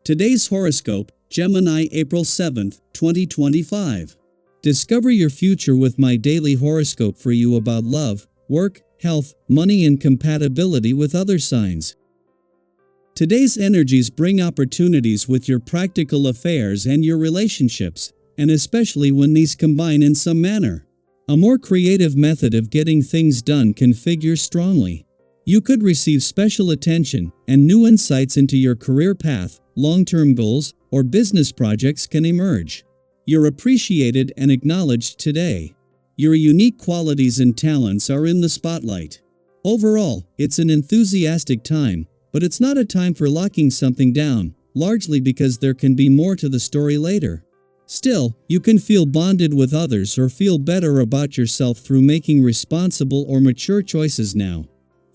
Today's horoscope, Gemini April 7th, 2025. Discover your future with my daily horoscope for you about love, work, health, money and compatibility with other signs. Today's energies bring opportunities with your practical affairs and your relationships, and especially when these combine in some manner. A more creative method of getting things done can figure strongly. You could receive special attention, and new insights into your career path, long-term goals, or business projects can emerge. You're appreciated and acknowledged today. Your unique qualities and talents are in the spotlight. Overall, it's an enthusiastic time, but it's not a time for locking something down, largely because there can be more to the story later. Still, you can feel bonded with others or feel better about yourself through making responsible or mature choices now.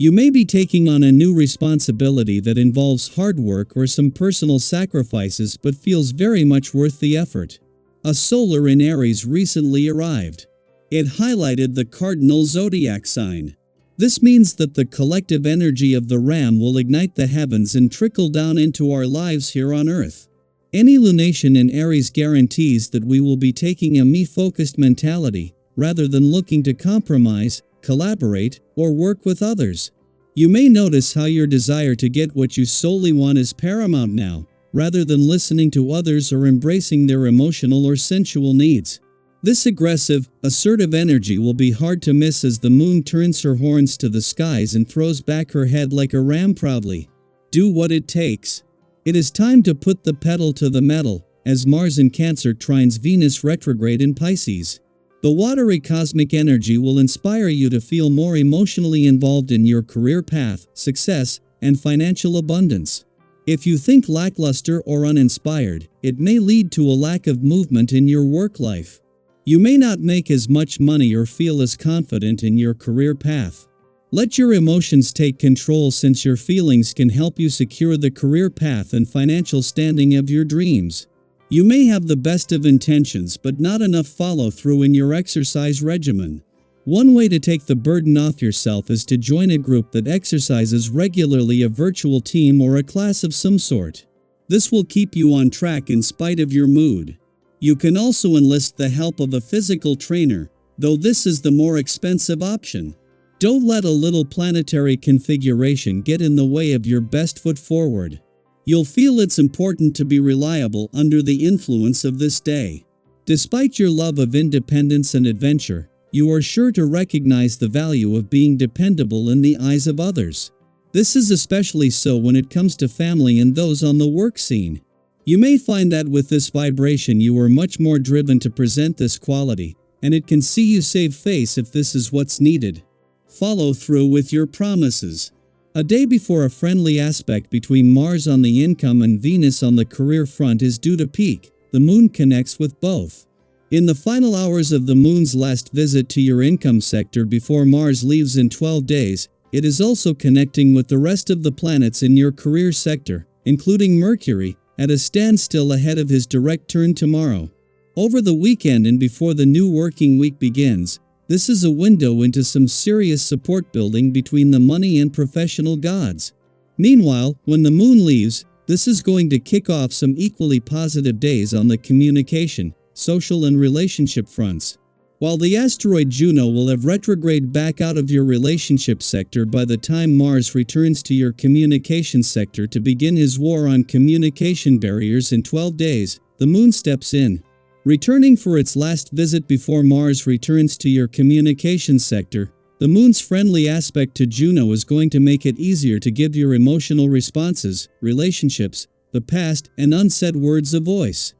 You may be taking on a new responsibility that involves hard work or some personal sacrifices but feels very much worth the effort. A solar in Aries recently arrived. It highlighted the cardinal zodiac sign. This means that the collective energy of the Ram will ignite the heavens and trickle down into our lives here on Earth. Any lunation in Aries guarantees that we will be taking a me-focused mentality, rather than looking to compromise, collaborate, or work with others. You may notice how your desire to get what you solely want is paramount now, rather than listening to others or embracing their emotional or sensual needs. This aggressive, assertive energy will be hard to miss as the moon turns her horns to the skies and throws back her head like a ram proudly. Do what it takes. It is time to put the pedal to the metal, as Mars in Cancer trines Venus retrograde in Pisces. The watery cosmic energy will inspire you to feel more emotionally involved in your career path, success, and financial abundance. If you think lackluster or uninspired, it may lead to a lack of movement in your work life. You may not make as much money or feel as confident in your career path. Let your emotions take control, since your feelings can help you secure the career path and financial standing of your dreams. You may have the best of intentions but not enough follow-through in your exercise regimen. One way to take the burden off yourself is to join a group that exercises regularly, a virtual team or a class of some sort. This will keep you on track in spite of your mood. You can also enlist the help of a physical trainer, though this is the more expensive option. Don't let a little planetary configuration get in the way of your best foot forward. You'll feel it's important to be reliable under the influence of this day. Despite your love of independence and adventure, you are sure to recognize the value of being dependable in the eyes of others. This is especially so when it comes to family and those on the work scene. You may find that with this vibration you are much more driven to present this quality, and it can see you save face if this is what's needed. Follow through with your promises. A day before a friendly aspect between Mars on the income and Venus on the career front is due to peak, the moon connects with both. In the final hours of the moon's last visit to your income sector before Mars leaves in 12 days, it is also connecting with the rest of the planets in your career sector, including Mercury, at a standstill ahead of his direct turn tomorrow. Over the weekend and before the new working week begins, this is a window into some serious support building between the money and professional gods. Meanwhile, when the moon leaves, this is going to kick off some equally positive days on the communication, social and relationship fronts. While the asteroid Juno will have retrograded back out of your relationship sector by the time Mars returns to your communication sector to begin his war on communication barriers in 12 days, the moon steps in. Returning for its last visit before Mars returns to your communication sector, the moon's friendly aspect to Juno is going to make it easier to give your emotional responses, relationships, the past, and unsaid words a voice.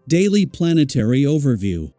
Daily Planetary Overview.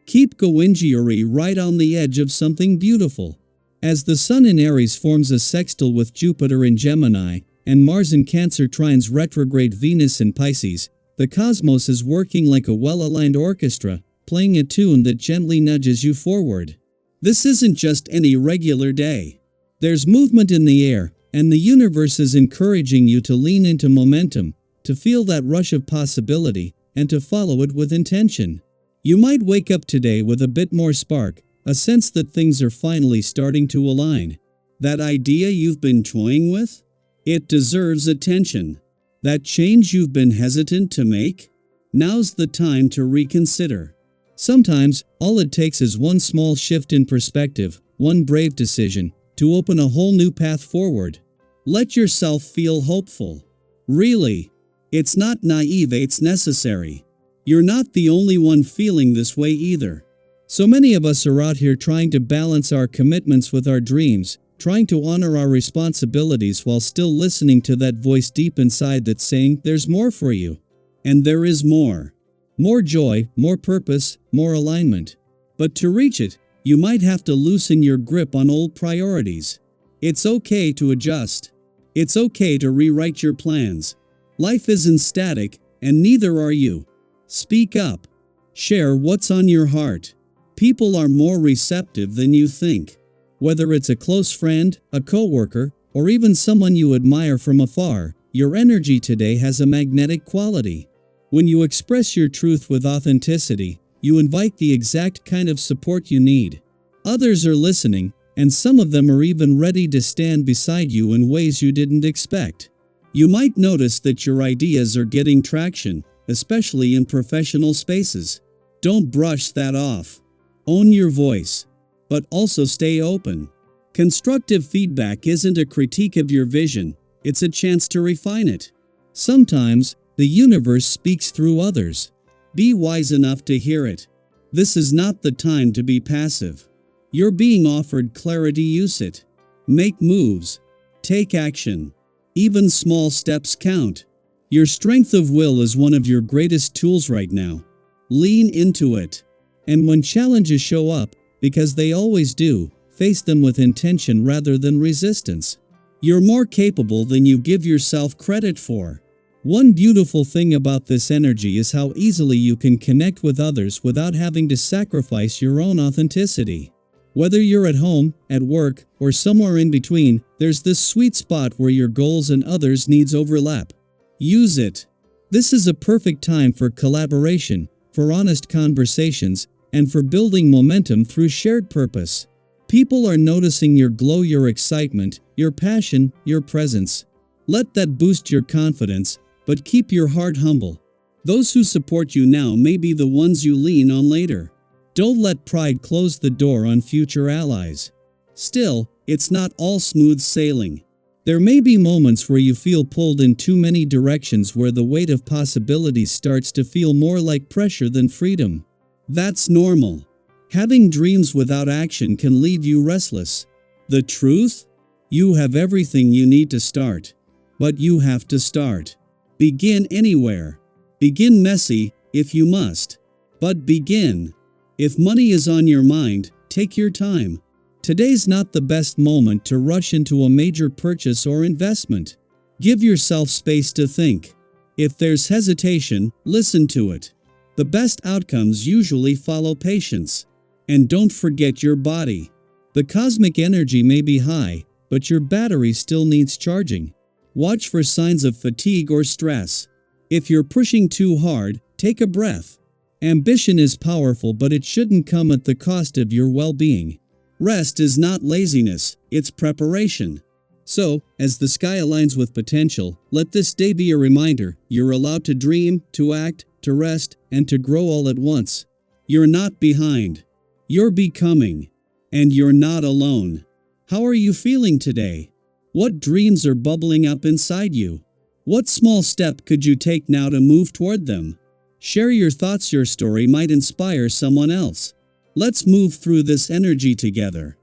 Keep Goinjieri right on the edge of something beautiful. As the Sun in Aries forms a sextile with Jupiter in Gemini, and Mars in Cancer trines retrograde Venus in Pisces, the cosmos is working like a well-aligned orchestra, playing a tune that gently nudges you forward. This isn't just any regular day. There's movement in the air, and the universe is encouraging you to lean into momentum, to feel that rush of possibility, and to follow it with intention. You might wake up today with a bit more spark, a sense that things are finally starting to align. That idea you've been toying with? It deserves attention. That change you've been hesitant to make? Now's the time to reconsider. Sometimes, all it takes is one small shift in perspective, one brave decision, to open a whole new path forward. Let yourself feel hopeful. Really. It's not naive, it's necessary. You're not the only one feeling this way either. So many of us are out here trying to balance our commitments with our dreams, trying to honor our responsibilities while still listening to that voice deep inside that's saying there's more for you. And there is more. More joy, more purpose, more alignment. But to reach it, you might have to loosen your grip on old priorities. It's okay to adjust. It's okay to rewrite your plans. Life isn't static, and neither are you. Speak up. Share what's on your heart. People are more receptive than you think. Whether it's a close friend, a coworker, or even someone you admire from afar, your energy today has a magnetic quality. When you express your truth with authenticity, you invite the exact kind of support you need. Others are listening, and some of them are even ready to stand beside you in ways you didn't expect. You might notice that your ideas are getting traction, especially in professional spaces. Don't brush that off. Own your voice. But also stay open. Constructive feedback isn't a critique of your vision, it's a chance to refine it. Sometimes, the universe speaks through others. Be wise enough to hear it. This is not the time to be passive. You're being offered clarity, use it. Make moves. Take action. Even small steps count. Your strength of will is one of your greatest tools right now. Lean into it. And when challenges show up, because they always do, face them with intention rather than resistance. You're more capable than you give yourself credit for. One beautiful thing about this energy is how easily you can connect with others without having to sacrifice your own authenticity. Whether you're at home, at work, or somewhere in between, there's this sweet spot where your goals and others' needs overlap. Use it. This is a perfect time for collaboration, for honest conversations, and for building momentum through shared purpose. People are noticing your glow, your excitement, your passion, your presence. Let that boost your confidence, but keep your heart humble. Those who support you now may be the ones you lean on later. Don't let pride close the door on future allies. Still, it's not all smooth sailing. There may be moments where you feel pulled in too many directions, where the weight of possibilities starts to feel more like pressure than freedom. That's normal. Having dreams without action can leave you restless. The truth? You have everything you need to start. But you have to start. Begin anywhere. Begin messy, if you must. But begin. If money is on your mind, take your time. Today's not the best moment to rush into a major purchase or investment. Give yourself space to think. If there's hesitation, listen to it. The best outcomes usually follow patience. And don't forget your body. The cosmic energy may be high, but your battery still needs charging. Watch for signs of fatigue or stress. If you're pushing too hard, take a breath. Ambition is powerful, but it shouldn't come at the cost of your well-being. Rest is not laziness, it's preparation. So, as the sky aligns with potential, let this day be a reminder you're allowed to dream, to act, to rest, and to grow all at once. You're not behind. You're becoming. And you're not alone. How are you feeling today? What dreams are bubbling up inside you? What small step could you take now to move toward them? Share your thoughts, your story might inspire someone else. Let's move through this energy together.